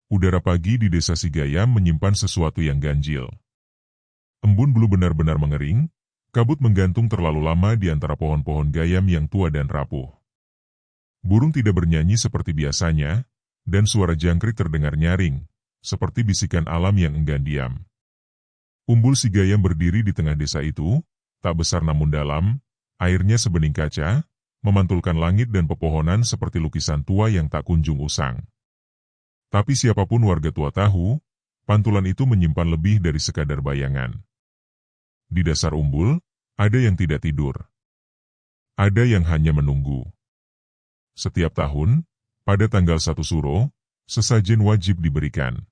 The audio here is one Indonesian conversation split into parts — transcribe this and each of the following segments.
Udara pagi di desa Sigayam menyimpan sesuatu yang ganjil. Embun belum benar-benar mengering, kabut menggantung terlalu lama di antara pohon-pohon gayam yang tua dan rapuh. Burung tidak bernyanyi seperti biasanya, dan suara jangkrik terdengar nyaring, seperti bisikan alam yang enggan diam. Umbul Sigayam berdiri di tengah desa itu, tak besar namun dalam, airnya sebening kaca, memantulkan langit dan pepohonan seperti lukisan tua yang tak kunjung usang. Tapi siapapun warga tua tahu, pantulan itu menyimpan lebih dari sekadar bayangan. Di dasar umbul, ada yang tidak tidur. Ada yang hanya menunggu. Setiap tahun, pada tanggal 1 Suro, sesajen wajib diberikan.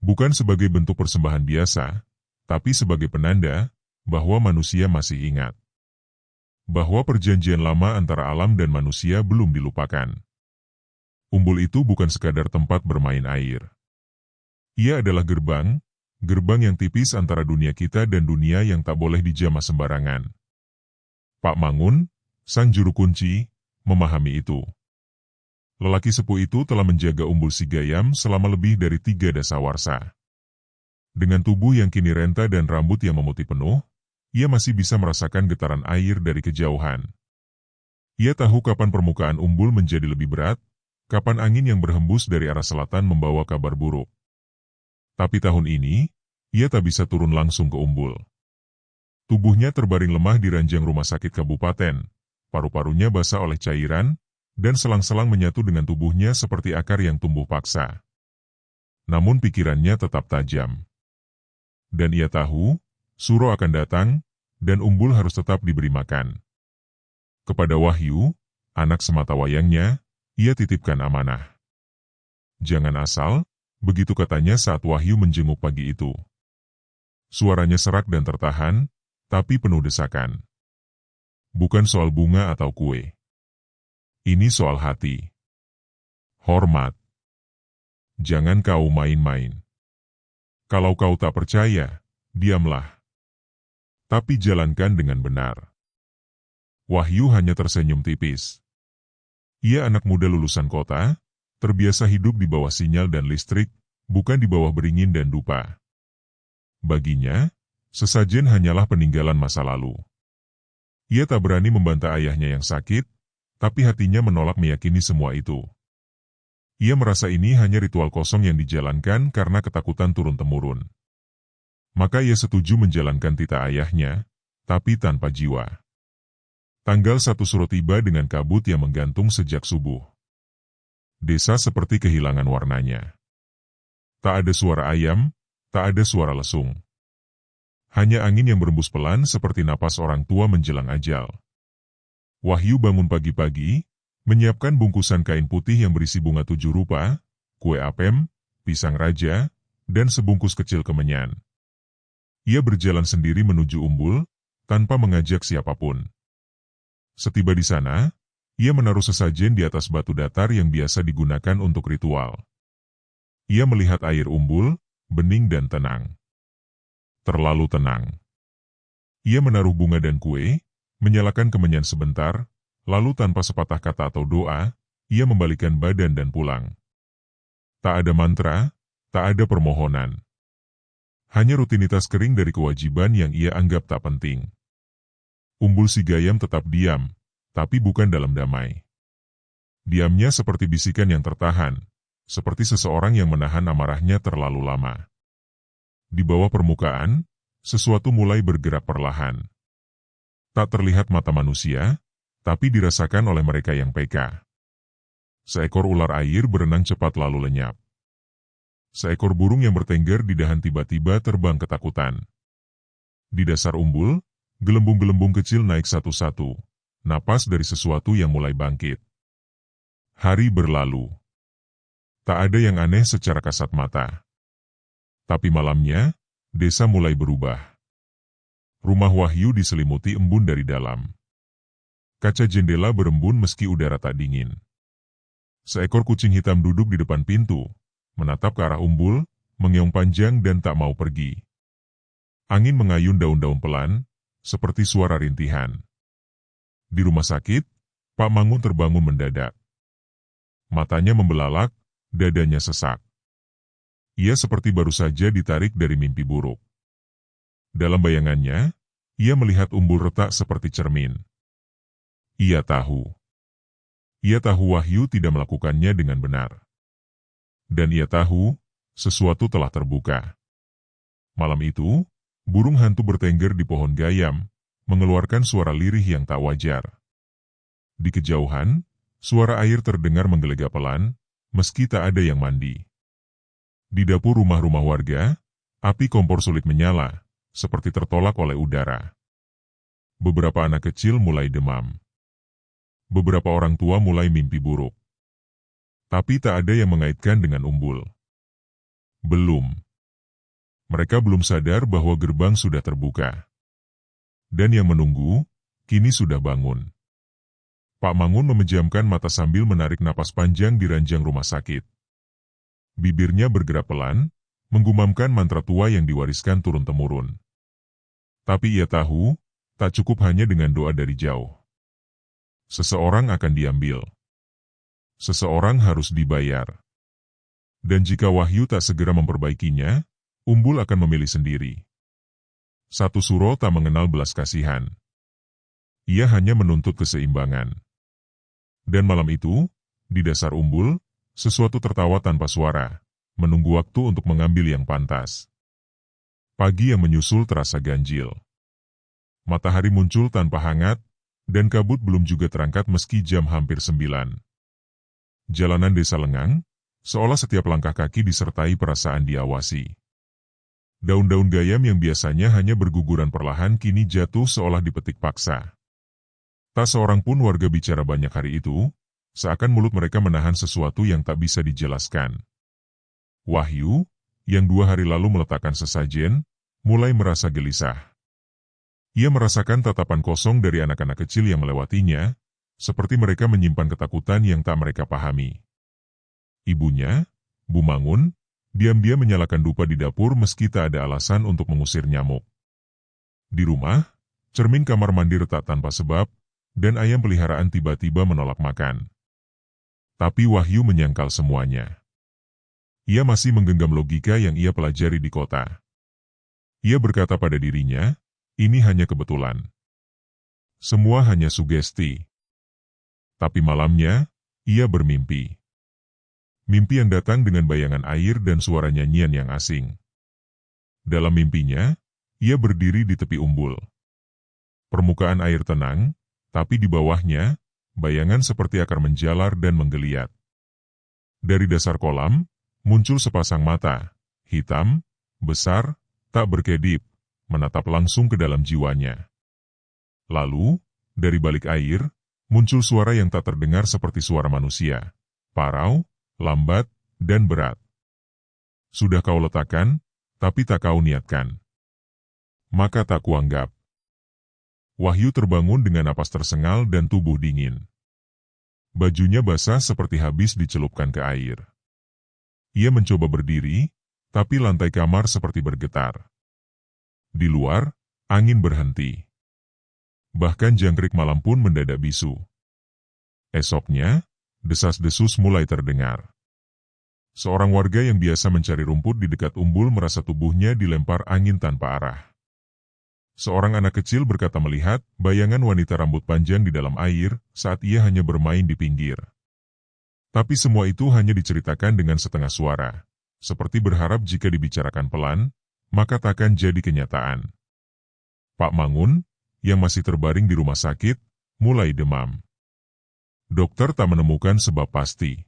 Bukan sebagai bentuk persembahan biasa, tapi sebagai penanda bahwa manusia masih ingat. Bahwa perjanjian lama antara alam dan manusia belum dilupakan. Umbul itu bukan sekadar tempat bermain air. Ia adalah gerbang yang tipis antara dunia kita dan dunia yang tak boleh dijamah sembarangan. Pak Mangun, sang juru kunci, memahami itu. Lelaki sepuh itu telah menjaga umbul Sigayam selama lebih dari 3 dasawarsa. Dengan tubuh yang kini renta dan rambut yang memutih penuh, ia masih bisa merasakan getaran air dari kejauhan. Ia tahu kapan permukaan umbul menjadi lebih berat, kapan angin yang berhembus dari arah selatan membawa kabar buruk. Tapi tahun ini, ia tak bisa turun langsung ke umbul. Tubuhnya terbaring lemah di ranjang rumah sakit kabupaten, paru-parunya basah oleh cairan, dan selang-selang menyatu dengan tubuhnya seperti akar yang tumbuh paksa. Namun pikirannya tetap tajam. Dan ia tahu, Suro akan datang, dan umbul harus tetap diberi makan. Kepada Wahyu, anak sematawayangnya, ia titipkan amanah. Jangan asal, begitu katanya saat Wahyu menjenguk pagi itu. Suaranya serak dan tertahan, tapi penuh desakan. Bukan soal bunga atau kue. Ini soal hati. Hormat. Jangan kau main-main. Kalau kau tak percaya, diamlah. Tapi jalankan dengan benar. Wahyu hanya tersenyum tipis. Ia anak muda lulusan kota, terbiasa hidup di bawah sinyal dan listrik, bukan di bawah beringin dan dupa. Baginya, sesajen hanyalah peninggalan masa lalu. Ia tak berani membantah ayahnya yang sakit, tapi hatinya menolak meyakini semua itu. Ia merasa ini hanya ritual kosong yang dijalankan karena ketakutan turun-temurun. Maka ia setuju menjalankan titah ayahnya, tapi tanpa jiwa. Tanggal 1 Suro tiba dengan kabut yang menggantung sejak subuh. Desa seperti kehilangan warnanya. Tak ada suara ayam, tak ada suara lesung. Hanya angin yang berembus pelan seperti napas orang tua menjelang ajal. Wahyu bangun pagi-pagi, menyiapkan bungkusan kain putih yang berisi bunga 7 rupa, kue apem, pisang raja, dan sebungkus kecil kemenyan. Ia berjalan sendiri menuju umbul, tanpa mengajak siapapun. Setiba di sana, ia menaruh sesajen di atas batu datar yang biasa digunakan untuk ritual. Ia melihat air umbul, bening dan tenang. Terlalu tenang. Ia menaruh bunga dan kue, menyalakan kemenyan sebentar, lalu tanpa sepatah kata atau doa, ia membalikkan badan dan pulang. Tak ada mantra, tak ada permohonan. Hanya rutinitas kering dari kewajiban yang ia anggap tak penting. Umbul Sigayam tetap diam, tapi bukan dalam damai. Diamnya seperti bisikan yang tertahan, seperti seseorang yang menahan amarahnya terlalu lama. Di bawah permukaan, sesuatu mulai bergerak perlahan. Tak terlihat mata manusia, tapi dirasakan oleh mereka yang peka. Seekor ular air berenang cepat lalu lenyap. Seekor burung yang bertengger di dahan tiba-tiba terbang ketakutan. Di dasar umbul, gelembung-gelembung kecil naik satu-satu, napas dari sesuatu yang mulai bangkit. Hari berlalu. Tak ada yang aneh secara kasat mata. Tapi malamnya, desa mulai berubah. Rumah Wahyu diselimuti embun dari dalam. Kaca jendela berembun meski udara tak dingin. Seekor kucing hitam duduk di depan pintu, menatap ke arah umbul, mengeong panjang dan tak mau pergi. Angin mengayun daun-daun pelan, seperti suara rintihan. Di rumah sakit, Pak Mangun terbangun mendadak. Matanya membelalak, dadanya sesak. Ia seperti baru saja ditarik dari mimpi buruk. Dalam bayangannya, ia melihat umbul retak seperti cermin. Ia tahu Wahyu tidak melakukannya dengan benar. Dan ia tahu, sesuatu telah terbuka. Malam itu, burung hantu bertengger di pohon gayam, mengeluarkan suara lirih yang tak wajar. Di kejauhan, suara air terdengar menggelegak pelan, meski tak ada yang mandi. Di dapur rumah-rumah warga, api kompor sulit menyala, seperti tertolak oleh udara. Beberapa anak kecil mulai demam. Beberapa orang tua mulai mimpi buruk. Tapi tak ada yang mengaitkan dengan umbul. Belum. Mereka belum sadar bahwa gerbang sudah terbuka. Dan yang menunggu, kini sudah bangun. Pak Mangun memejamkan mata sambil menarik napas panjang di ranjang rumah sakit. Bibirnya bergerak pelan, menggumamkan mantra tua yang diwariskan turun-temurun. Tapi ia tahu, tak cukup hanya dengan doa dari jauh. Seseorang akan diambil. Seseorang harus dibayar. Dan jika Wahyu tak segera memperbaikinya, umbul akan memilih sendiri. Satu Suro tak mengenal belas kasihan. Ia hanya menuntut keseimbangan. Dan malam itu, di dasar umbul, sesuatu tertawa tanpa suara, menunggu waktu untuk mengambil yang pantas. Pagi yang menyusul terasa ganjil. Matahari muncul tanpa hangat, dan kabut belum juga terangkat meski jam hampir 9. Jalanan desa lengang, seolah setiap langkah kaki disertai perasaan diawasi. Daun-daun gayam yang biasanya hanya berguguran perlahan kini jatuh seolah dipetik paksa. Tak seorang pun warga bicara banyak hari itu, seakan mulut mereka menahan sesuatu yang tak bisa dijelaskan. Wahyu, yang 2 hari lalu meletakkan sesajen, mulai merasa gelisah. Ia merasakan tatapan kosong dari anak-anak kecil yang melewatinya, seperti mereka menyimpan ketakutan yang tak mereka pahami. Ibunya, Bu Mangun, diam-diam menyalakan dupa di dapur meski tak ada alasan untuk mengusir nyamuk. Di rumah, cermin kamar mandi retak tanpa sebab, dan ayam peliharaan tiba-tiba menolak makan. Tapi Wahyu menyangkal semuanya. Ia masih menggenggam logika yang ia pelajari di kota. Ia berkata pada dirinya, ini hanya kebetulan. Semua hanya sugesti. Tapi malamnya, ia bermimpi. Mimpi yang datang dengan bayangan air dan suara nyanyian yang asing. Dalam mimpinya, ia berdiri di tepi umbul. Permukaan air tenang, tapi di bawahnya, bayangan seperti akar menjalar dan menggeliat. Dari dasar kolam, muncul sepasang mata, hitam, besar, tak berkedip, menatap langsung ke dalam jiwanya. Lalu, dari balik air, muncul suara yang tak terdengar seperti suara manusia, parau, lambat, dan berat. Sudah kau letakkan, tapi tak kau niatkan. Maka tak kuanggap. Wahyu terbangun dengan napas tersengal dan tubuh dingin. Bajunya basah seperti habis dicelupkan ke air. Ia mencoba berdiri, tapi lantai kamar seperti bergetar. Di luar, angin berhenti. Bahkan jangkrik malam pun mendadak bisu. Esoknya, desas-desus mulai terdengar. Seorang warga yang biasa mencari rumput di dekat umbul merasa tubuhnya dilempar angin tanpa arah. Seorang anak kecil berkata melihat bayangan wanita rambut panjang di dalam air saat ia hanya bermain di pinggir. Tapi semua itu hanya diceritakan dengan setengah suara, seperti berharap jika dibicarakan pelan, maka takkan jadi kenyataan. Pak Mangun, yang masih terbaring di rumah sakit, mulai demam. Dokter tak menemukan sebab pasti.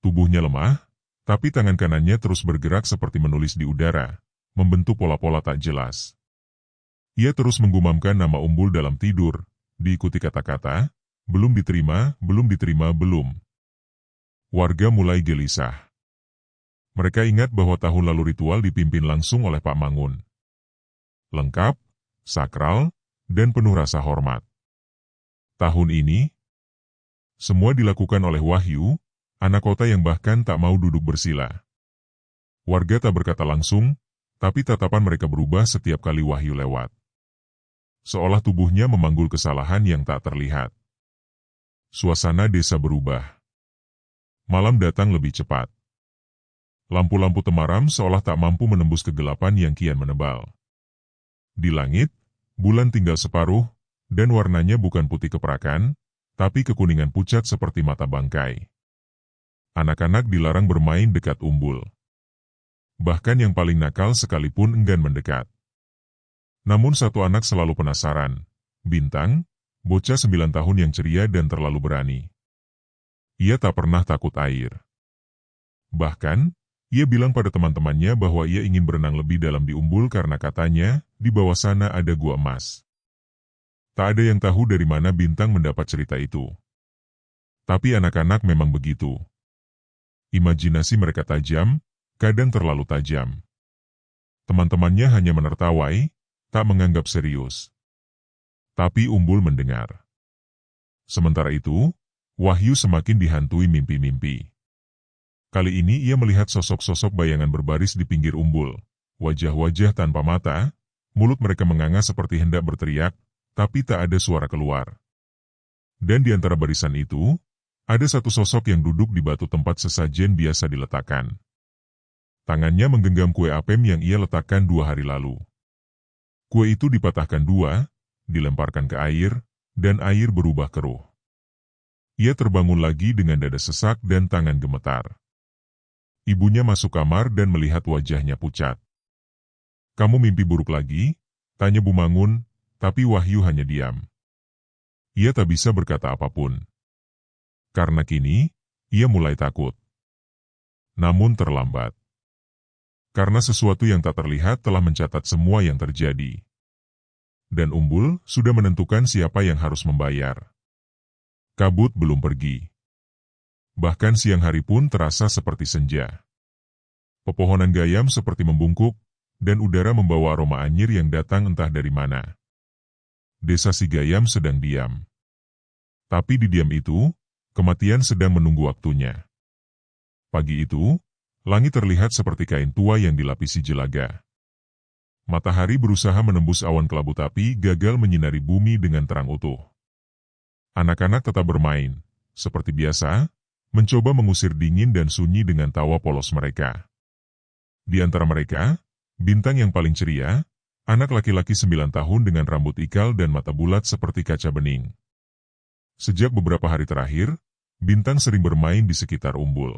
Tubuhnya lemah, tapi tangan kanannya terus bergerak seperti menulis di udara, membentuk pola-pola tak jelas. Ia terus menggumamkan nama umbul dalam tidur, diikuti kata-kata, belum diterima, belum diterima, belum. Warga mulai gelisah. Mereka ingat bahwa tahun lalu ritual dipimpin langsung oleh Pak Mangun. Lengkap, sakral, dan penuh rasa hormat. Tahun ini, semua dilakukan oleh Wahyu, anak kota yang bahkan tak mau duduk bersila. Warga tak berkata langsung, tapi tatapan mereka berubah setiap kali Wahyu lewat. Seolah tubuhnya memanggul kesalahan yang tak terlihat. Suasana desa berubah. Malam datang lebih cepat. Lampu-lampu temaram seolah tak mampu menembus kegelapan yang kian menebal. Di langit, bulan tinggal separuh, dan warnanya bukan putih keperakan, tapi kekuningan pucat seperti mata bangkai. Anak-anak dilarang bermain dekat umbul. Bahkan yang paling nakal sekalipun enggan mendekat. Namun satu anak selalu penasaran. Bintang, bocah 9 tahun yang ceria dan terlalu berani. Ia tak pernah takut air. Bahkan, ia bilang pada teman-temannya bahwa ia ingin berenang lebih dalam di umbul karena katanya, di bawah sana ada gua emas. Tak ada yang tahu dari mana Bintang mendapat cerita itu. Tapi anak-anak memang begitu. Imajinasi mereka tajam, kadang terlalu tajam. Teman-temannya hanya menertawai, tak menganggap serius. Tapi umbul mendengar. Sementara itu, Wahyu semakin dihantui mimpi-mimpi. Kali ini ia melihat sosok-sosok bayangan berbaris di pinggir umbul. Wajah-wajah tanpa mata, mulut mereka menganga seperti hendak berteriak, tapi tak ada suara keluar. Dan di antara barisan itu, ada satu sosok yang duduk di batu tempat sesajen biasa diletakkan. Tangannya menggenggam kue apem yang ia letakkan 2 hari lalu. Kue itu dipatahkan 2, dilemparkan ke air, dan air berubah keruh. Ia terbangun lagi dengan dada sesak dan tangan gemetar. Ibunya masuk kamar dan melihat wajahnya pucat. "Kamu mimpi buruk lagi?" tanya Bu Mangun, tapi Wahyu hanya diam. Ia tak bisa berkata apapun. Karena kini, ia mulai takut. Namun terlambat. Karena sesuatu yang tak terlihat telah mencatat semua yang terjadi. Dan umbul sudah menentukan siapa yang harus membayar. Kabut belum pergi. Bahkan siang hari pun terasa seperti senja. Pepohonan gayam seperti membungkuk, dan udara membawa aroma anyir yang datang entah dari mana. Desa Sigayam sedang diam. Tapi di diam itu, kematian sedang menunggu waktunya. Pagi itu, langit terlihat seperti kain tua yang dilapisi jelaga. Matahari berusaha menembus awan kelabu tapi gagal menyinari bumi dengan terang utuh. Anak-anak tetap bermain, seperti biasa, mencoba mengusir dingin dan sunyi dengan tawa polos mereka. Di antara mereka, Bintang yang paling ceria, anak laki-laki 9 tahun dengan rambut ikal dan mata bulat seperti kaca bening. Sejak beberapa hari terakhir, Bintang sering bermain di sekitar umbul.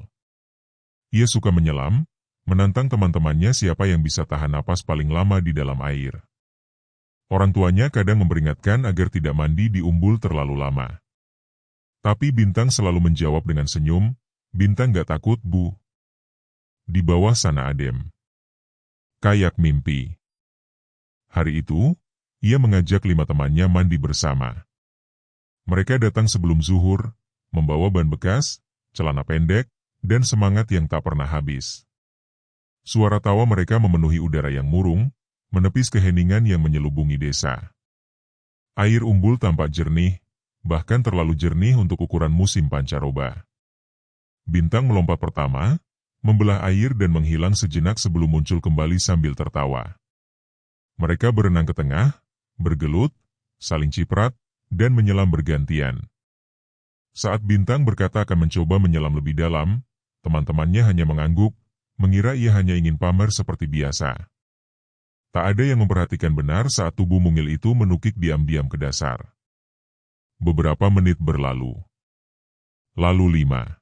Ia suka menyelam, menantang teman-temannya siapa yang bisa tahan napas paling lama di dalam air. Orang tuanya kadang memperingatkan agar tidak mandi di umbul terlalu lama. Tapi Bintang selalu menjawab dengan senyum, "Bintang gak takut, Bu. Di bawah sana adem." Kayak mimpi. Hari itu, ia mengajak 5 temannya mandi bersama. Mereka datang sebelum zuhur, membawa ban bekas, celana pendek, dan semangat yang tak pernah habis. Suara tawa mereka memenuhi udara yang murung, menepis keheningan yang menyelubungi desa. Air umbul tampak jernih, bahkan terlalu jernih untuk ukuran musim pancaroba. Bintang melompat pertama, membelah air dan menghilang sejenak sebelum muncul kembali sambil tertawa. Mereka berenang ke tengah, bergelut, saling ciprat, dan menyelam bergantian. Saat Bintang berkata akan mencoba menyelam lebih dalam, teman-temannya hanya mengangguk, mengira ia hanya ingin pamer seperti biasa. Tak ada yang memperhatikan benar saat tubuh mungil itu menukik diam-diam ke dasar. Beberapa menit berlalu. Lalu 5.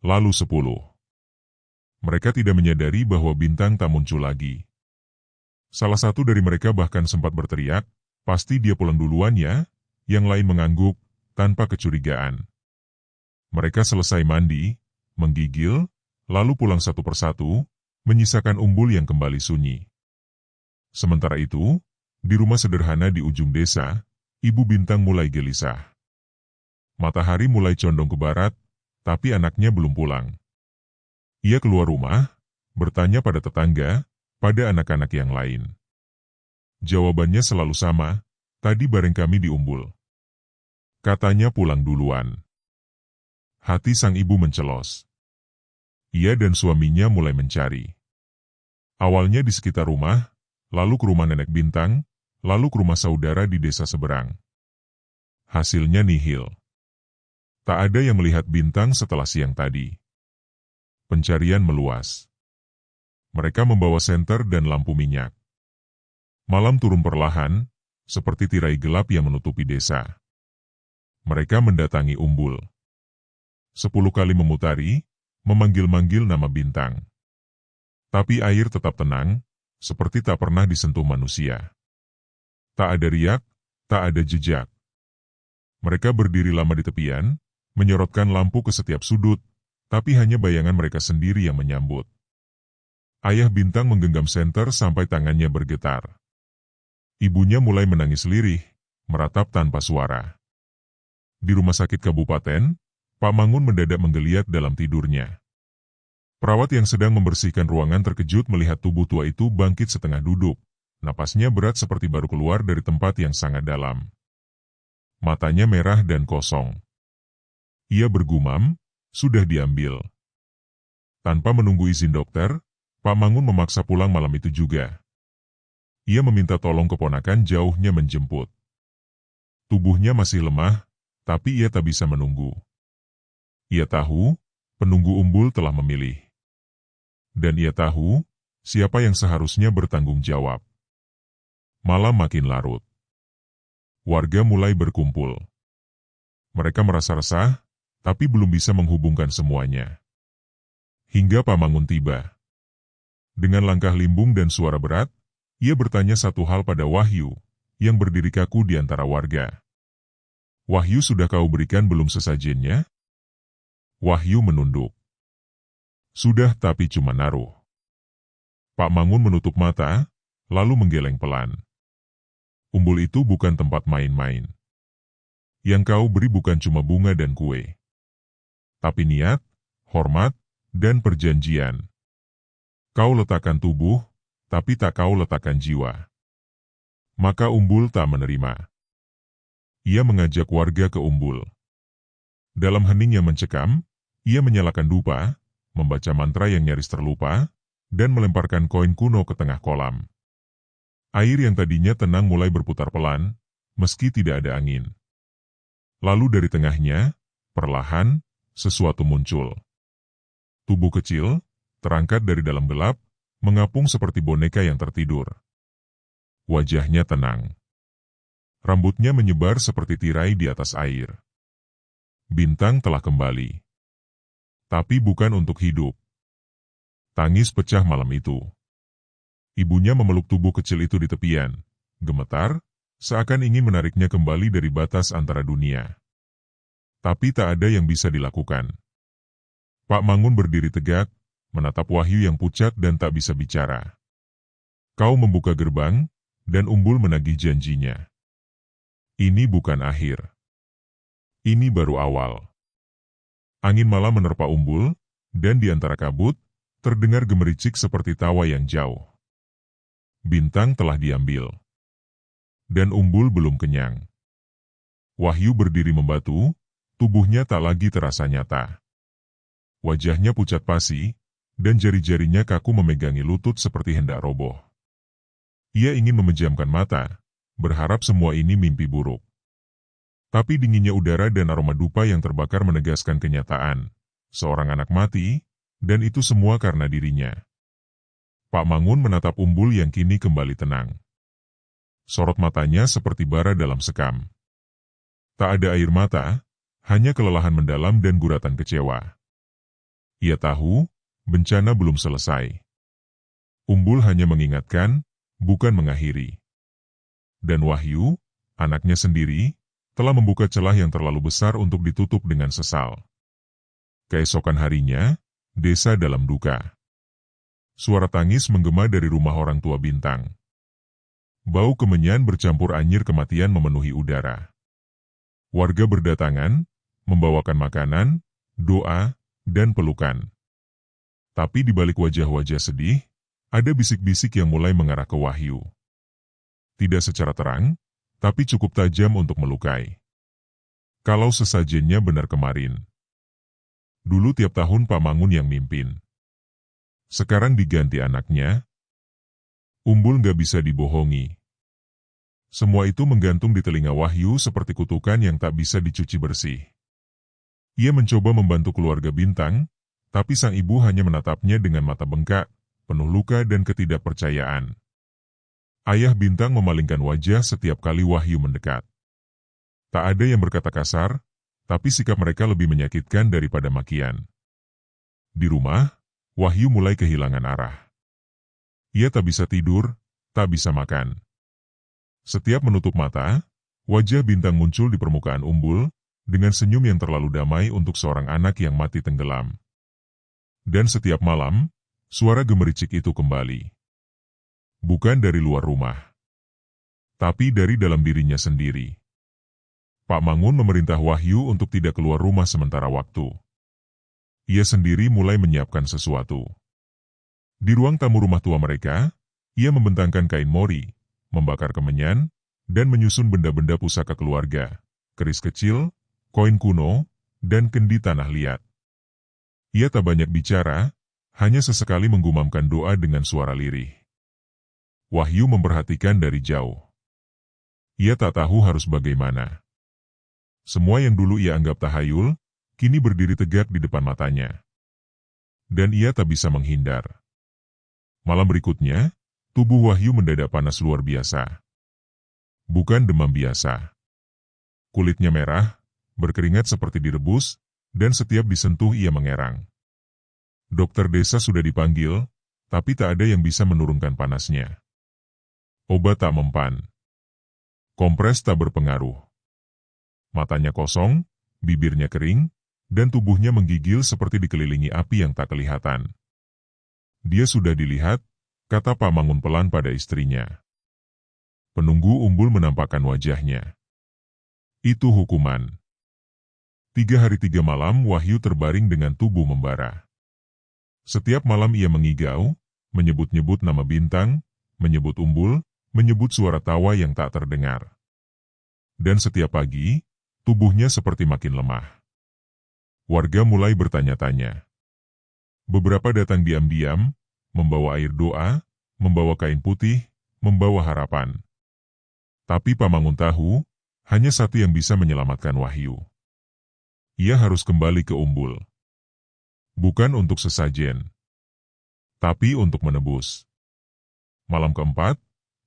Lalu 10. Mereka tidak menyadari bahwa Bintang tak muncul lagi. Salah satu dari mereka bahkan sempat berteriak, "Pasti dia pulang duluan ya?" Yang lain mengangguk, tanpa kecurigaan. Mereka selesai mandi, menggigil, lalu pulang satu persatu, menyisakan umbul yang kembali sunyi. Sementara itu, di rumah sederhana di ujung desa, Ibu Bintang mulai gelisah. Matahari mulai condong ke barat, tapi anaknya belum pulang. Ia keluar rumah, bertanya pada tetangga, pada anak-anak yang lain. Jawabannya selalu sama, "Tadi bareng kami di umbul." Katanya pulang duluan. Hati sang ibu mencelos. Ia dan suaminya mulai mencari. Awalnya di sekitar rumah, lalu ke rumah nenek Bintang, lalu ke rumah saudara di desa seberang. Hasilnya nihil. Tak ada yang melihat Bintang setelah siang tadi. Pencarian meluas. Mereka membawa senter dan lampu minyak. Malam turun perlahan, seperti tirai gelap yang menutupi desa. Mereka mendatangi Umbul. 10 kali memutari, memanggil-manggil nama Bintang. Tapi air tetap tenang, seperti tak pernah disentuh manusia. Tak ada riak, tak ada jejak. Mereka berdiri lama di tepian, menyorotkan lampu ke setiap sudut, tapi hanya bayangan mereka sendiri yang menyambut. Ayah Bintang menggenggam senter sampai tangannya bergetar. Ibunya mulai menangis lirih, meratap tanpa suara. Di rumah sakit kabupaten, Pak Mangun mendadak menggeliat dalam tidurnya. Perawat yang sedang membersihkan ruangan terkejut melihat tubuh tua itu bangkit setengah duduk. Napasnya berat seperti baru keluar dari tempat yang sangat dalam. Matanya merah dan kosong. Ia bergumam, sudah diambil. Tanpa menunggu izin dokter, Pak Mangun memaksa pulang malam itu juga. Ia meminta tolong keponakan jauhnya menjemput. Tubuhnya masih lemah, tapi ia tak bisa menunggu. Ia tahu, penunggu Umbul telah memilih. Dan ia tahu, siapa yang seharusnya bertanggung jawab. Malam makin larut. Warga mulai berkumpul. Mereka merasa resah, tapi belum bisa menghubungkan semuanya. Hingga Pak Mangun tiba. Dengan langkah limbung dan suara berat, ia bertanya satu hal pada Wahyu, yang berdiri kaku di antara warga. Wahyu, sudah kau berikan belum sesajennya? Wahyu menunduk. Sudah, tapi cuma naruh. Pak Mangun menutup mata, lalu menggeleng pelan. Umbul itu bukan tempat main-main. Yang kau beri bukan cuma bunga dan kue. Tapi niat, hormat, dan perjanjian. Kau letakkan tubuh, tapi tak kau letakkan jiwa. Maka Umbul tak menerima. Ia mengajak warga ke Umbul. Dalam hening yang mencekam, ia menyalakan dupa, membaca mantra yang nyaris terlupa, dan melemparkan koin kuno ke tengah kolam. Air yang tadinya tenang mulai berputar pelan, meski tidak ada angin. Lalu dari tengahnya, perlahan, sesuatu muncul. Tubuh kecil, terangkat dari dalam gelap, mengapung seperti boneka yang tertidur. Wajahnya tenang. Rambutnya menyebar seperti tirai di atas air. Bintang telah kembali. Tapi bukan untuk hidup. Tangis pecah malam itu. Ibunya memeluk tubuh kecil itu di tepian, gemetar, seakan ingin menariknya kembali dari batas antara dunia. Tapi tak ada yang bisa dilakukan. Pak Mangun berdiri tegak, menatap Wahyu yang pucat dan tak bisa bicara. Kau membuka gerbang, dan Umbul menagih janjinya. Ini bukan akhir. Ini baru awal. Angin malam menerpa Umbul, dan di antara kabut, terdengar gemericik seperti tawa yang jauh. Bintang telah diambil. Dan Umbul belum kenyang. Wahyu berdiri membatu, tubuhnya tak lagi terasa nyata. Wajahnya pucat pasi, dan jari-jarinya kaku memegangi lutut seperti hendak roboh. Ia ingin memejamkan mata, berharap semua ini mimpi buruk. Tapi dinginnya udara dan aroma dupa yang terbakar menegaskan kenyataan. Seorang anak mati, dan itu semua karena dirinya. Pak Mangun menatap Umbul yang kini kembali tenang. Sorot matanya seperti bara dalam sekam. Tak ada air mata, hanya kelelahan mendalam dan guratan kecewa. Ia tahu, bencana belum selesai. Umbul hanya mengingatkan, bukan mengakhiri. Dan Wahyu, anaknya sendiri, telah membuka celah yang terlalu besar untuk ditutup dengan sesal. Keesokan harinya, desa dalam duka. Suara tangis menggema dari rumah orang tua Bintang. Bau kemenyan bercampur anyir kematian memenuhi udara. Warga berdatangan, membawakan makanan, doa, dan pelukan. Tapi di balik wajah-wajah sedih, ada bisik-bisik yang mulai mengarah ke Wahyu. Tidak secara terang, tapi cukup tajam untuk melukai. Kalau sesajennya benar kemarin. Dulu tiap tahun Pak Mangun yang mimpin. Sekarang diganti anaknya. Umbul gak bisa dibohongi. Semua itu menggantung di telinga Wahyu seperti kutukan yang tak bisa dicuci bersih. Ia mencoba membantu keluarga Bintang, Tapi sang ibu hanya menatapnya dengan mata bengkak, penuh luka dan ketidakpercayaan. Ayah Bintang memalingkan wajah setiap kali Wahyu mendekat. Tak ada yang berkata kasar, tapi sikap mereka lebih menyakitkan daripada makian. Di rumah, Wahyu mulai kehilangan arah. Ia tak bisa tidur, tak bisa makan. Setiap menutup mata, wajah Bintang muncul di permukaan umbul, dengan senyum yang terlalu damai untuk seorang anak yang mati tenggelam. Dan setiap malam, suara gemericik itu kembali. Bukan dari luar rumah, tapi dari dalam dirinya sendiri. Pak Mangun memerintah Wahyu untuk tidak keluar rumah sementara waktu. Ia sendiri mulai menyiapkan sesuatu. Di ruang tamu rumah tua mereka, ia membentangkan kain mori, membakar kemenyan, dan menyusun benda-benda pusaka keluarga, keris kecil, koin kuno, dan kendi tanah liat. Ia tak banyak bicara, hanya sesekali menggumamkan doa dengan suara lirih. Wahyu memperhatikan dari jauh. Ia tak tahu harus bagaimana. Semua yang dulu ia anggap tahayul, kini berdiri tegak di depan matanya. Dan ia tak bisa menghindar. Malam berikutnya, tubuh Wahyu mendadak panas luar biasa. Bukan demam biasa. Kulitnya merah, berkeringat seperti direbus, dan setiap disentuh ia mengerang. Dokter desa sudah dipanggil, tapi tak ada yang bisa menurunkan panasnya. Obat tak mempan. Kompres tak berpengaruh. Matanya kosong, bibirnya kering, dan tubuhnya menggigil seperti dikelilingi api yang tak kelihatan. Dia sudah dilihat, kata Pak Mangun pelan pada istrinya. Penunggu umbul menampakkan wajahnya. Itu hukuman. 3 hari 3 malam Wahyu terbaring dengan tubuh membara. Setiap malam ia mengigau, menyebut-nyebut nama Bintang, menyebut umbul, menyebut suara tawa yang tak terdengar. Dan setiap pagi, tubuhnya seperti makin lemah. Warga mulai bertanya-tanya. Beberapa datang diam-diam, membawa air doa, membawa kain putih, membawa harapan. Tapi Pak Mangun tahu, hanya satu yang bisa menyelamatkan Wahyu. Ia harus kembali ke umbul. Bukan untuk sesajen, tapi untuk menebus. Malam keempat,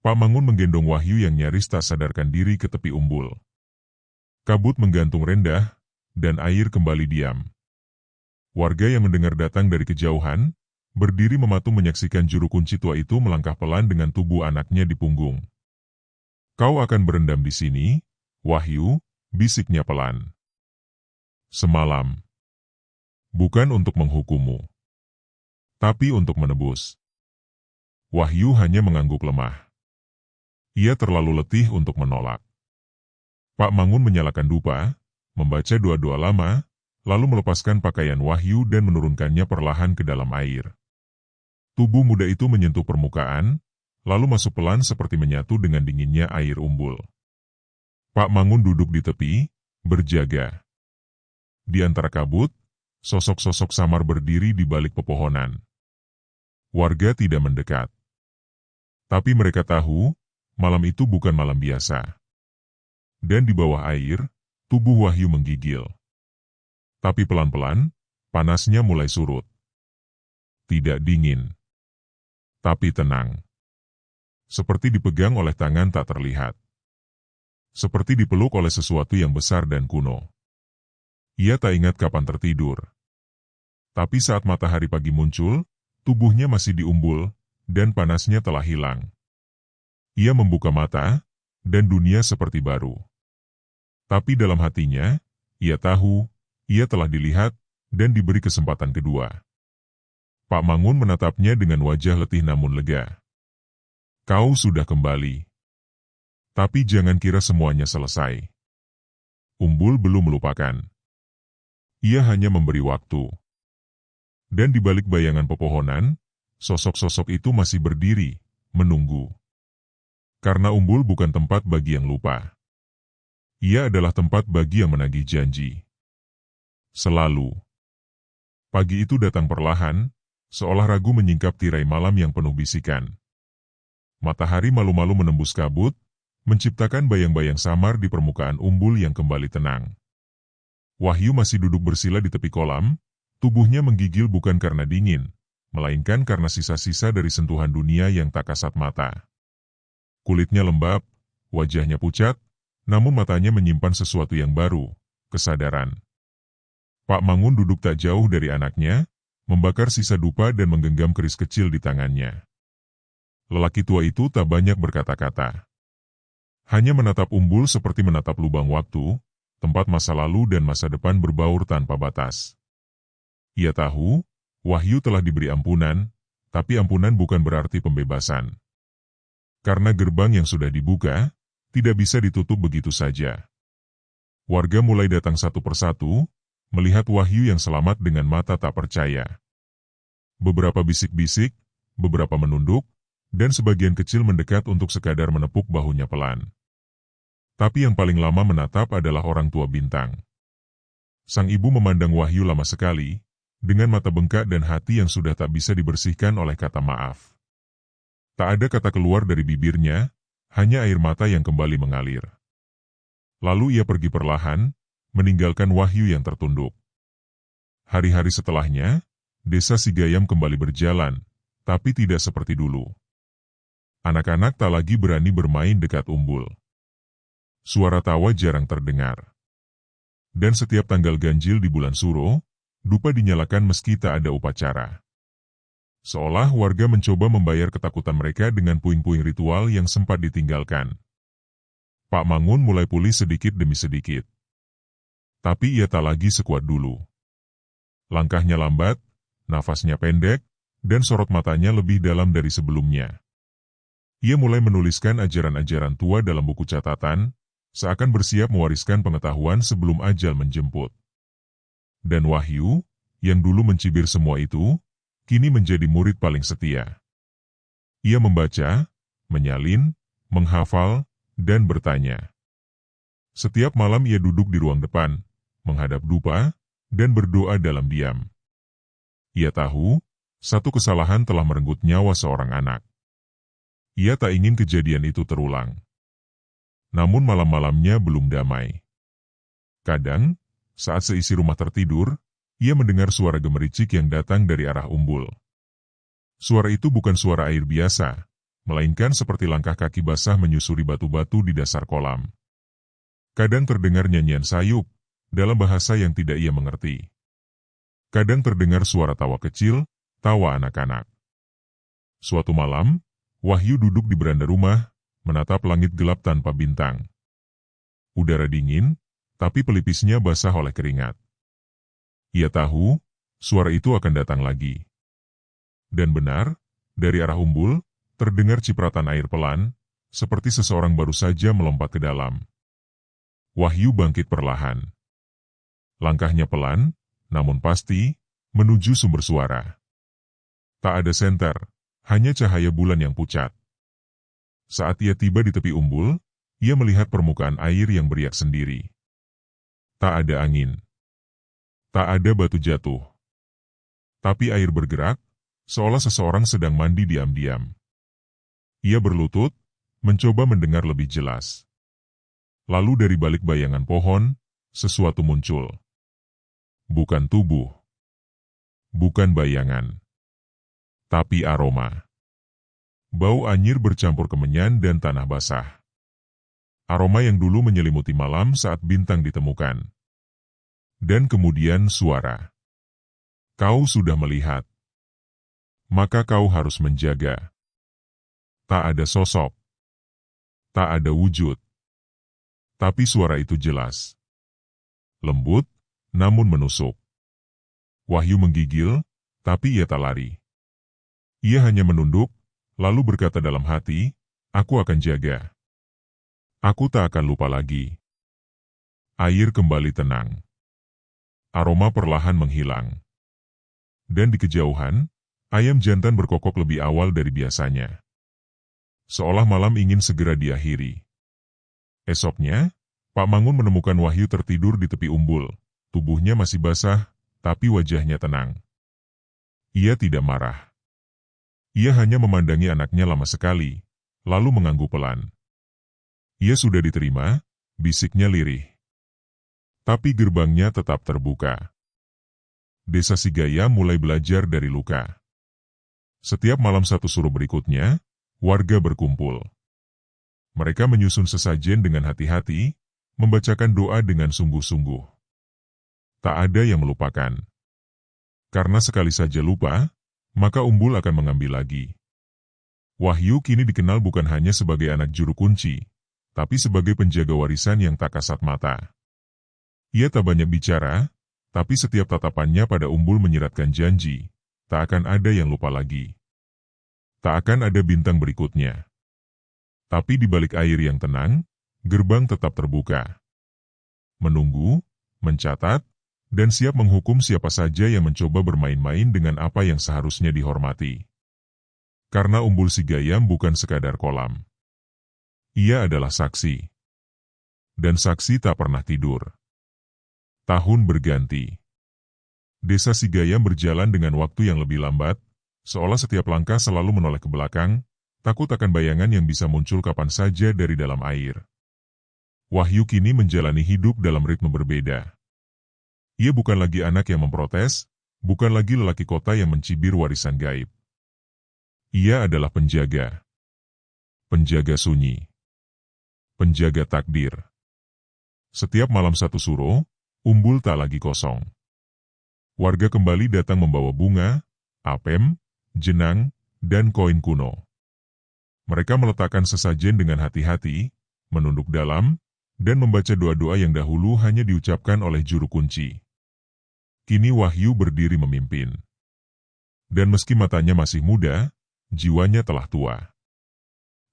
Pak Mangun menggendong Wahyu yang nyaris tak sadarkan diri ke tepi umbul. Kabut menggantung rendah, dan air kembali diam. Warga yang mendengar datang dari kejauhan, berdiri mematung menyaksikan juru kunci tua itu melangkah pelan dengan tubuh anaknya di punggung. Kau akan berendam di sini, Wahyu, bisiknya pelan. Semalam. Bukan untuk menghukummu, tapi untuk menebus. Wahyu hanya mengangguk lemah. Ia terlalu letih untuk menolak. Pak Mangun menyalakan dupa, membaca doa-doa lama, lalu melepaskan pakaian Wahyu dan menurunkannya perlahan ke dalam air. Tubuh muda itu menyentuh permukaan, lalu masuk pelan seperti menyatu dengan dinginnya air umbul. Pak Mangun duduk di tepi, berjaga. Di antara kabut, sosok-sosok samar berdiri di balik pepohonan. Warga tidak mendekat. Tapi mereka tahu, malam itu bukan malam biasa. Dan di bawah air, tubuh Wahyu menggigil. Tapi pelan-pelan, panasnya mulai surut. Tidak dingin, tapi tenang. Seperti dipegang oleh tangan tak terlihat. Seperti dipeluk oleh sesuatu yang besar dan kuno. Ia tak ingat kapan tertidur. Tapi saat matahari pagi muncul, tubuhnya masih di umbul, dan panasnya telah hilang. Ia membuka mata, dan dunia seperti baru. Tapi dalam hatinya, ia tahu, ia telah dilihat, dan diberi kesempatan kedua. Pak Mangun menatapnya dengan wajah letih namun lega. Kau sudah kembali. Tapi jangan kira semuanya selesai. Umbul belum melupakan. Ia hanya memberi waktu. Dan di balik bayangan pepohonan, sosok-sosok itu masih berdiri, menunggu. Karena umbul bukan tempat bagi yang lupa. Ia adalah tempat bagi yang menagih janji. Selalu. Pagi itu datang perlahan, seolah ragu menyingkap tirai malam yang penuh bisikan. Matahari malu-malu menembus kabut, menciptakan bayang-bayang samar di permukaan umbul yang kembali tenang. Wahyu masih duduk bersila di tepi kolam, Tubuhnya menggigil bukan karena dingin, melainkan karena sisa-sisa dari sentuhan dunia yang tak kasat mata. Kulitnya lembab, wajahnya pucat, namun matanya menyimpan sesuatu yang baru, kesadaran. Pak Mangun duduk tak jauh dari anaknya, membakar sisa dupa dan menggenggam keris kecil di tangannya. Lelaki tua itu tak banyak berkata-kata. Hanya menatap Umbul seperti menatap lubang waktu, tempat masa lalu dan masa depan berbaur tanpa batas. Ia tahu, Wahyu telah diberi ampunan, tapi ampunan bukan berarti pembebasan. Karena gerbang yang sudah dibuka, tidak bisa ditutup begitu saja. Warga mulai datang satu persatu, melihat Wahyu yang selamat dengan mata tak percaya. Beberapa bisik-bisik, beberapa menunduk, dan sebagian kecil mendekat untuk sekadar menepuk bahunya pelan. Tapi yang paling lama menatap adalah orang tua Bintang. Sang ibu memandang Wahyu lama sekali, dengan mata bengkak dan hati yang sudah tak bisa dibersihkan oleh kata maaf. Tak ada kata keluar dari bibirnya, hanya air mata yang kembali mengalir. Lalu ia pergi perlahan, meninggalkan Wahyu yang tertunduk. Hari-hari setelahnya, desa Sigayam kembali berjalan, tapi tidak seperti dulu. Anak-anak tak lagi berani bermain dekat Umbul. Suara tawa jarang terdengar. Dan setiap tanggal ganjil di bulan Suro, dupa dinyalakan meski tak ada upacara. Seolah warga mencoba membayar ketakutan mereka dengan puing-puing ritual yang sempat ditinggalkan. Pak Mangun mulai pulih sedikit demi sedikit. Tapi ia tak lagi sekuat dulu. Langkahnya lambat, nafasnya pendek, dan sorot matanya lebih dalam dari sebelumnya. Ia mulai menuliskan ajaran-ajaran tua dalam buku catatan, seakan bersiap mewariskan pengetahuan sebelum ajal menjemput. Dan Wahyu, yang dulu mencibir semua itu, kini menjadi murid paling setia. Ia membaca, menyalin, menghafal, dan bertanya. Setiap malam ia duduk di ruang depan, menghadap dupa, dan berdoa dalam diam. Ia tahu, satu kesalahan telah merenggut nyawa seorang anak. Ia tak ingin kejadian itu terulang. Namun malam-malamnya belum damai. Kadang, saat seisi rumah tertidur, ia mendengar suara gemericik yang datang dari arah Umbul. Suara itu bukan suara air biasa, melainkan seperti langkah kaki basah menyusuri batu-batu di dasar kolam. Kadang terdengar nyanyian sayup, dalam bahasa yang tidak ia mengerti. Kadang terdengar suara tawa kecil, tawa anak-anak. Suatu malam, Wahyu duduk di beranda rumah, menatap langit gelap tanpa bintang. Udara dingin, tapi pelipisnya basah oleh keringat. Ia tahu, suara itu akan datang lagi. Dan benar, dari arah Umbul, terdengar cipratan air pelan, seperti seseorang baru saja melompat ke dalam. Wahyu bangkit perlahan. Langkahnya pelan, namun pasti, menuju sumber suara. Tak ada senter, hanya cahaya bulan yang pucat. Saat ia tiba di tepi Umbul, ia melihat permukaan air yang beriak sendiri. Tak ada angin. Tak ada batu jatuh. Tapi air bergerak, seolah seseorang sedang mandi diam-diam. Ia berlutut, mencoba mendengar lebih jelas. Lalu dari balik bayangan pohon, sesuatu muncul. Bukan tubuh. Bukan bayangan. Tapi aroma. Bau anyir bercampur kemenyan dan tanah basah. Aroma yang dulu menyelimuti malam saat bintang ditemukan. Dan kemudian suara. Kau sudah melihat. Maka kau harus menjaga. Tak ada sosok. Tak ada wujud. Tapi suara itu jelas. Lembut, namun menusuk. Wahyu menggigil, tapi ia tak lari. Ia hanya menunduk, lalu berkata dalam hati, aku akan jaga. Aku tak akan lupa lagi. Air kembali tenang. Aroma perlahan menghilang. Dan di kejauhan, ayam jantan berkokok lebih awal dari biasanya. Seolah malam ingin segera diakhiri. Esoknya, Pak Mangun menemukan Wahyu tertidur di tepi Umbul. Tubuhnya masih basah, tapi wajahnya tenang. Ia tidak marah. Ia hanya memandangi anaknya lama sekali, lalu mengangguk pelan. Ia sudah diterima, bisiknya lirih. Tapi gerbangnya tetap terbuka. Desa Sigaya mulai belajar dari luka. Setiap malam satu suruh berikutnya, warga berkumpul. Mereka menyusun sesajen dengan hati-hati, membacakan doa dengan sungguh-sungguh. Tak ada yang melupakan. Karena sekali saja lupa, maka Umbul akan mengambil lagi. Wahyu kini dikenal bukan hanya sebagai anak juru kunci, tapi sebagai penjaga warisan yang tak kasat mata. Ia tak banyak bicara, tapi setiap tatapannya pada Umbul menyiratkan janji, tak akan ada yang lupa lagi. Tak akan ada bintang berikutnya. Tapi di balik air yang tenang, gerbang tetap terbuka. Menunggu, mencatat, dan siap menghukum siapa saja yang mencoba bermain-main dengan apa yang seharusnya dihormati. Karena Umbul Sigayam bukan sekadar kolam. Ia adalah saksi. Dan saksi tak pernah tidur. Tahun berganti. Desa Sigayam berjalan dengan waktu yang lebih lambat, seolah setiap langkah selalu menoleh ke belakang, takut akan bayangan yang bisa muncul kapan saja dari dalam air. Wahyu kini menjalani hidup dalam ritme berbeda. Ia bukan lagi anak yang memprotes, bukan lagi lelaki kota yang mencibir warisan gaib. Ia adalah penjaga. Penjaga sunyi. Penjaga takdir. Setiap malam satu suro, Umbul tak lagi kosong. Warga kembali datang membawa bunga, apem, jenang, dan koin kuno. Mereka meletakkan sesajen dengan hati-hati, menunduk dalam, dan membaca doa-doa yang dahulu hanya diucapkan oleh juru kunci. Kini Wahyu berdiri memimpin. Dan meski matanya masih muda, jiwanya telah tua.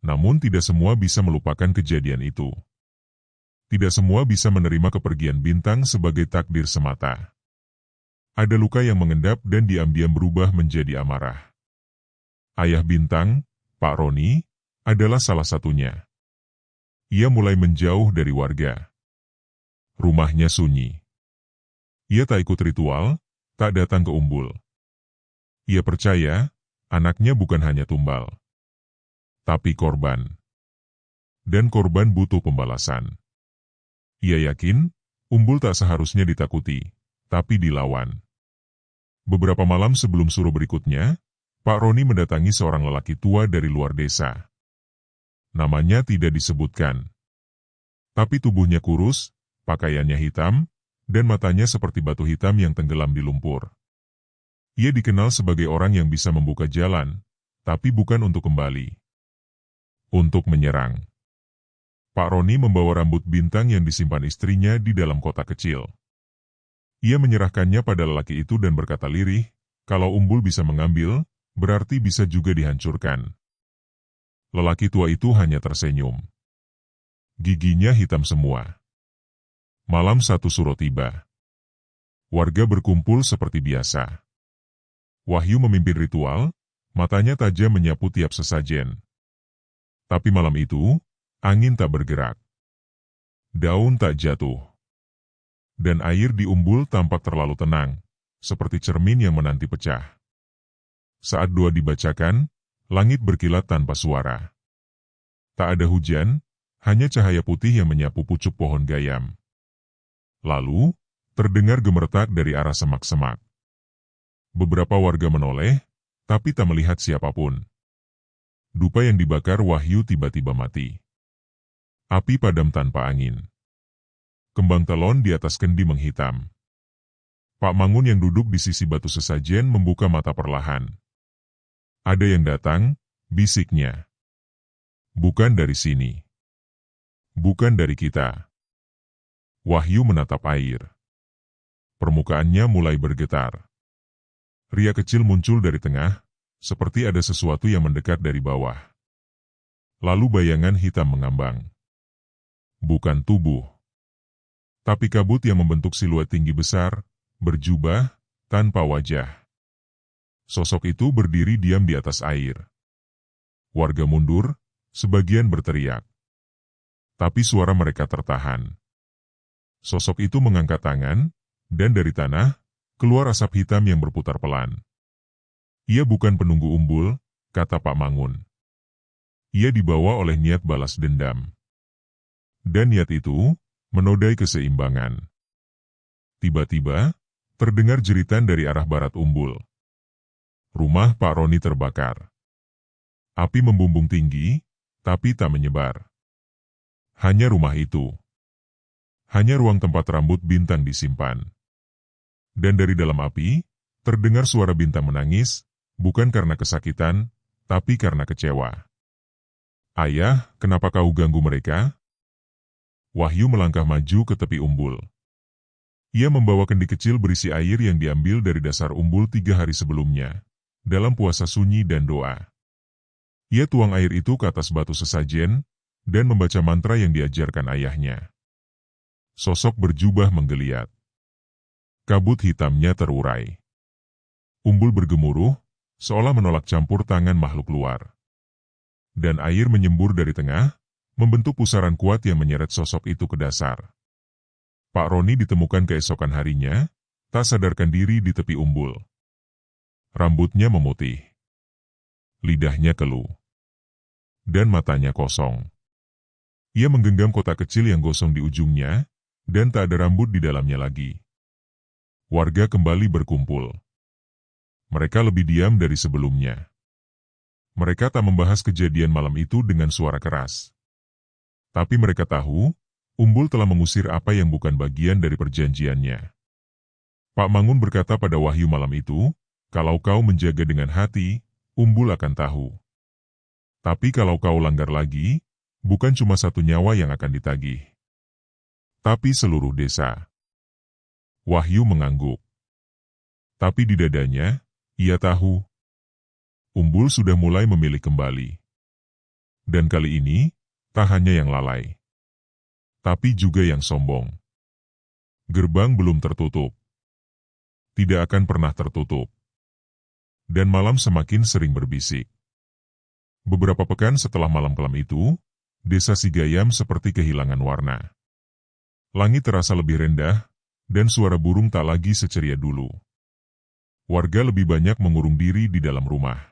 Namun tidak semua bisa melupakan kejadian itu. Tidak semua bisa menerima kepergian bintang sebagai takdir semata. Ada luka yang mengendap dan diam-diam berubah menjadi amarah. Ayah bintang, Pak Roni, adalah salah satunya. Ia mulai menjauh dari warga. Rumahnya sunyi. Ia tak ikut ritual, tak datang ke Umbul. Ia percaya, anaknya bukan hanya tumbal, tapi korban. Dan korban butuh pembalasan. Ia yakin, Umbul tak seharusnya ditakuti, tapi dilawan. Beberapa malam sebelum suruh berikutnya, Pak Roni mendatangi seorang lelaki tua dari luar desa. Namanya tidak disebutkan. Tapi tubuhnya kurus, pakaiannya hitam, dan matanya seperti batu hitam yang tenggelam di lumpur. Ia dikenal sebagai orang yang bisa membuka jalan, tapi bukan untuk kembali. Untuk menyerang. Pak Roni membawa rambut bintang yang disimpan istrinya di dalam kotak kecil. Ia menyerahkannya pada lelaki itu dan berkata lirih, kalau Umbul bisa mengambil, berarti bisa juga dihancurkan. Lelaki tua itu hanya tersenyum. Giginya hitam semua. Malam satu suro tiba. Warga berkumpul seperti biasa. Wahyu memimpin ritual, matanya tajam menyapu tiap sesajen. Tapi malam itu, angin tak bergerak. Daun tak jatuh. Dan air di Umbul tampak terlalu tenang, seperti cermin yang menanti pecah. Saat doa dibacakan, langit berkilat tanpa suara. Tak ada hujan, hanya cahaya putih yang menyapu pucuk pohon gayam. Lalu, terdengar gemertak dari arah semak-semak. Beberapa warga menoleh, tapi tak melihat siapapun. Dupa yang dibakar Wahyu tiba-tiba mati. Api padam tanpa angin. Kembang telon di atas kendi menghitam. Pak Mangun yang duduk di sisi batu sesajen membuka mata perlahan. Ada yang datang, bisiknya. Bukan dari sini. Bukan dari kita. Wahyu menatap air. Permukaannya mulai bergetar. Ria kecil muncul dari tengah, seperti ada sesuatu yang mendekat dari bawah. Lalu bayangan hitam mengambang. Bukan tubuh. Tapi kabut yang membentuk siluet tinggi besar, berjubah, tanpa wajah. Sosok itu berdiri diam di atas air. Warga mundur, sebagian berteriak. Tapi suara mereka tertahan. Sosok itu mengangkat tangan, dan dari tanah, keluar asap hitam yang berputar pelan. Ia bukan penunggu Umbul, kata Pak Mangun. Ia dibawa oleh niat balas dendam. Dan niat itu, menodai keseimbangan. Tiba-tiba, Terdengar jeritan dari arah barat Umbul. Rumah Pak Roni terbakar. Api membumbung tinggi, tapi tak menyebar. Hanya rumah itu. Hanya ruang tempat rambut Bintang disimpan. Dan dari dalam api, terdengar suara Bintang menangis, bukan karena kesakitan, tapi karena kecewa. "Ayah, kenapa kau ganggu mereka?" Wahyu melangkah maju ke tepi Umbul. Ia membawa kendi kecil berisi air yang diambil dari dasar Umbul 3 hari sebelumnya, dalam puasa sunyi dan doa. Ia tuang air itu ke atas batu sesajen, dan membaca mantra yang diajarkan ayahnya. Sosok berjubah menggeliat. Kabut hitamnya terurai. Umbul bergemuruh, seolah menolak campur tangan makhluk luar. Dan air menyembur dari tengah, membentuk pusaran kuat yang menyeret sosok itu ke dasar. Pak Roni ditemukan keesokan harinya, tak sadarkan diri di tepi Umbul. Rambutnya memutih. Lidahnya keluh. Dan matanya kosong. Ia menggenggam kotak kecil yang gosong di ujungnya, dan tak ada rambut di dalamnya lagi. Warga kembali berkumpul. Mereka lebih diam dari sebelumnya. Mereka tak membahas kejadian malam itu dengan suara keras. Tapi mereka tahu, Umbul telah mengusir apa yang bukan bagian dari perjanjiannya. Pak Mangun berkata pada Wahyu malam itu, "Kalau kau menjaga dengan hati, Umbul akan tahu. Tapi kalau kau langgar lagi, bukan cuma satu nyawa yang akan ditagih, tapi seluruh desa." Wahyu mengangguk. Tapi di dadanya, ia tahu, Umbul sudah mulai memilih kembali. Dan kali ini, tak hanya yang lalai, tapi juga yang sombong. Gerbang belum tertutup. Tidak akan pernah tertutup. Dan malam semakin sering berbisik. Beberapa pekan setelah malam kelam itu, desa Sigayam seperti kehilangan warna. Langit terasa lebih rendah, dan suara burung tak lagi seceria dulu. Warga lebih banyak mengurung diri di dalam rumah.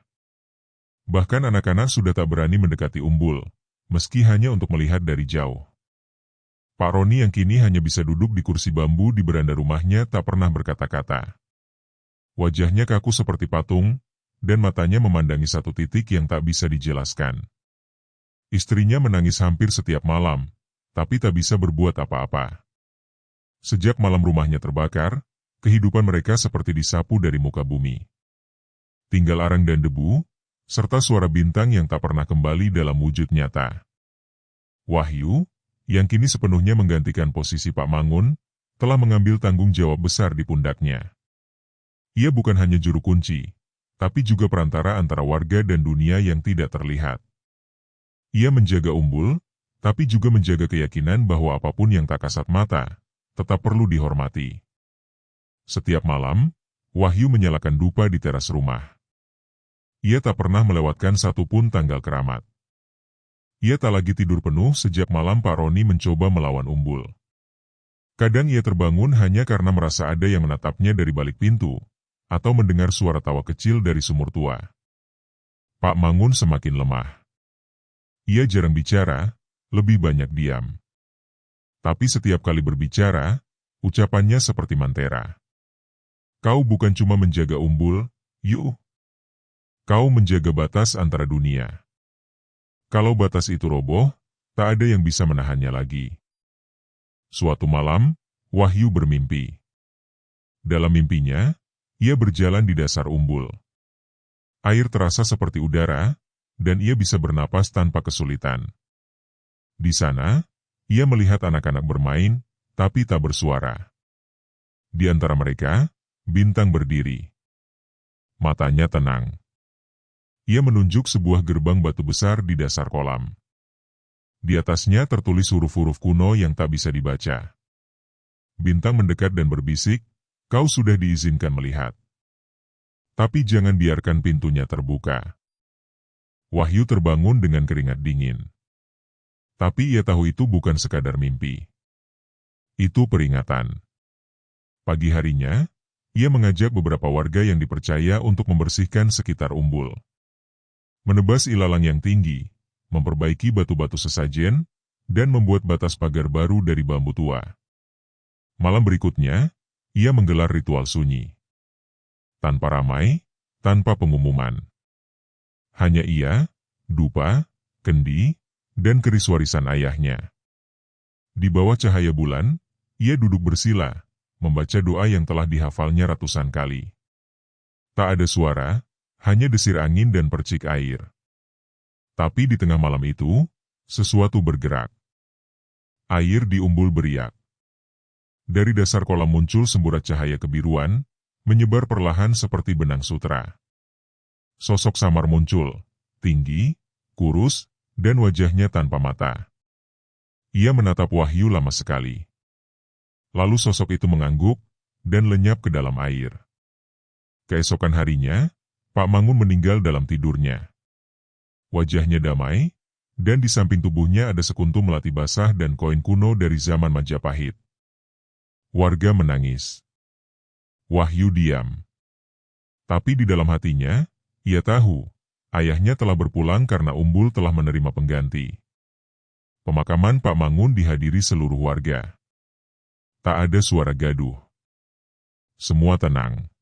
Bahkan anak-anak sudah tak berani mendekati Umbul, meski hanya untuk melihat dari jauh. Pak Roni yang kini hanya bisa duduk di kursi bambu di beranda rumahnya tak pernah berkata-kata. Wajahnya kaku seperti patung, dan matanya memandangi satu titik yang tak bisa dijelaskan. Istrinya menangis hampir setiap malam, tapi tak bisa berbuat apa-apa. Sejak malam rumahnya terbakar, kehidupan mereka seperti disapu dari muka bumi. Tinggal arang dan debu, serta suara Bintang yang tak pernah kembali dalam wujud nyata. Wahyu, yang kini sepenuhnya menggantikan posisi Pak Mangun, telah mengambil tanggung jawab besar di pundaknya. Ia bukan hanya juru kunci, tapi juga perantara antara warga dan dunia yang tidak terlihat. Ia menjaga Umbul, tapi juga menjaga keyakinan bahwa apapun yang tak kasat mata, tetap perlu dihormati. Setiap malam, Wahyu menyalakan dupa di teras rumah. Ia tak pernah melewatkan satupun tanggal keramat. Ia tak lagi tidur penuh sejak malam Pak Roni mencoba melawan Umbul. Kadang ia terbangun hanya karena merasa ada yang menatapnya dari balik pintu, atau mendengar suara tawa kecil dari sumur tua. Pak Mangun semakin lemah. Ia jarang bicara, lebih banyak diam. Tapi setiap kali berbicara, ucapannya seperti mantera. Kau bukan cuma menjaga Umbul, yuk. Kau menjaga batas antara dunia. Kalau batas itu roboh, tak ada yang bisa menahannya lagi. Suatu malam, Wahyu bermimpi. Dalam mimpinya, ia berjalan di dasar Umbul. Air terasa seperti udara, dan ia bisa bernapas tanpa kesulitan. Di sana, ia melihat anak-anak bermain, tapi tak bersuara. Di antara mereka, Bintang berdiri. Matanya tenang. Ia menunjuk sebuah gerbang batu besar di dasar kolam. Di atasnya tertulis huruf-huruf kuno yang tak bisa dibaca. Bintang mendekat dan berbisik, "Kau sudah diizinkan melihat. Tapi jangan biarkan pintunya terbuka." Wahyu terbangun dengan keringat dingin. Tapi ia tahu itu bukan sekadar mimpi. Itu peringatan. Pagi harinya, ia mengajak beberapa warga yang dipercaya untuk membersihkan sekitar Umbul. Menebas ilalang yang tinggi, memperbaiki batu-batu sesajen, dan membuat batas pagar baru dari bambu tua. Malam berikutnya, ia menggelar ritual sunyi. Tanpa ramai, tanpa pengumuman. Hanya ia, dupa, kendi, dan keris warisan ayahnya. Di bawah cahaya bulan, ia duduk bersila, membaca doa yang telah dihafalnya ratusan kali. Tak ada suara, hanya desir angin dan percik air. Tapi di tengah malam itu, sesuatu bergerak. Air di umbul beriak. Dari dasar kolam muncul semburat cahaya kebiruan, menyebar perlahan seperti benang sutra. Sosok samar muncul, tinggi, kurus, dan wajahnya tanpa mata. Ia menatap Wahyu lama sekali. Lalu sosok itu mengangguk, dan lenyap ke dalam air. Keesokan harinya, Pak Mangun meninggal dalam tidurnya. Wajahnya damai, dan di samping tubuhnya ada sekuntum melati basah dan koin kuno dari zaman Majapahit. Warga menangis. Wahyu diam. Tapi di dalam hatinya, ia tahu, ayahnya telah berpulang karena Umbul telah menerima pengganti. Pemakaman Pak Mangun dihadiri seluruh warga. Tak ada suara gaduh. Semua tenang.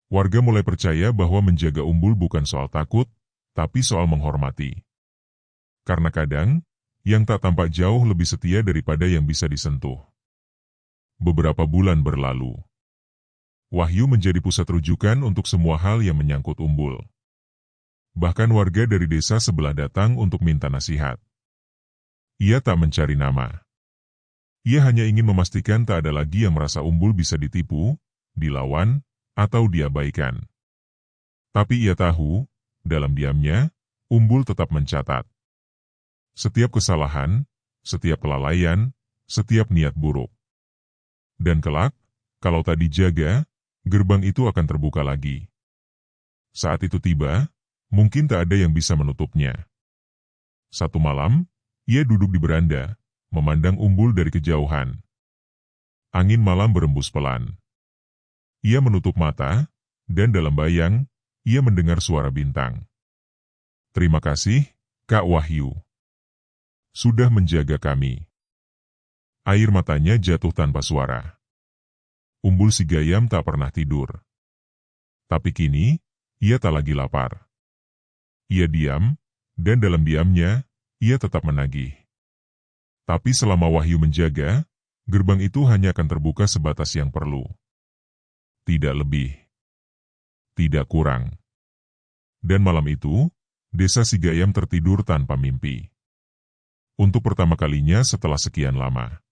Warga mulai percaya bahwa menjaga Umbul bukan soal takut, tapi soal menghormati. Karena kadang, yang tak tampak jauh lebih setia daripada yang bisa disentuh. Beberapa bulan berlalu. Wahyu menjadi pusat rujukan untuk semua hal yang menyangkut Umbul. Bahkan warga dari desa sebelah datang untuk minta nasihat. Ia tak mencari nama. Ia hanya ingin memastikan tak ada lagi yang merasa Umbul bisa ditipu, dilawan, atau diabaikan. Tapi ia tahu, dalam diamnya, Umbul tetap mencatat. Setiap kesalahan, setiap kelalaian, setiap niat buruk. Dan kelak, kalau tak dijaga, gerbang itu akan terbuka lagi. Saat itu tiba, mungkin tak ada yang bisa menutupnya. Satu malam, ia duduk di beranda, memandang Umbul dari kejauhan. Angin malam berembus pelan. Ia menutup mata, dan dalam bayang, ia mendengar suara bintang. Terima kasih, Kak Wahyu. Sudah menjaga kami. Air matanya jatuh tanpa suara. Umbul si Gayam tak pernah tidur. Tapi kini, ia tak lagi lapar. Ia diam, dan dalam diamnya, ia tetap menagih. Tapi selama Wahyu menjaga, gerbang itu hanya akan terbuka sebatas yang perlu. Tidak lebih. Tidak kurang. Dan malam itu, desa si Gayam tertidur tanpa mimpi. Untuk pertama kalinya setelah sekian lama.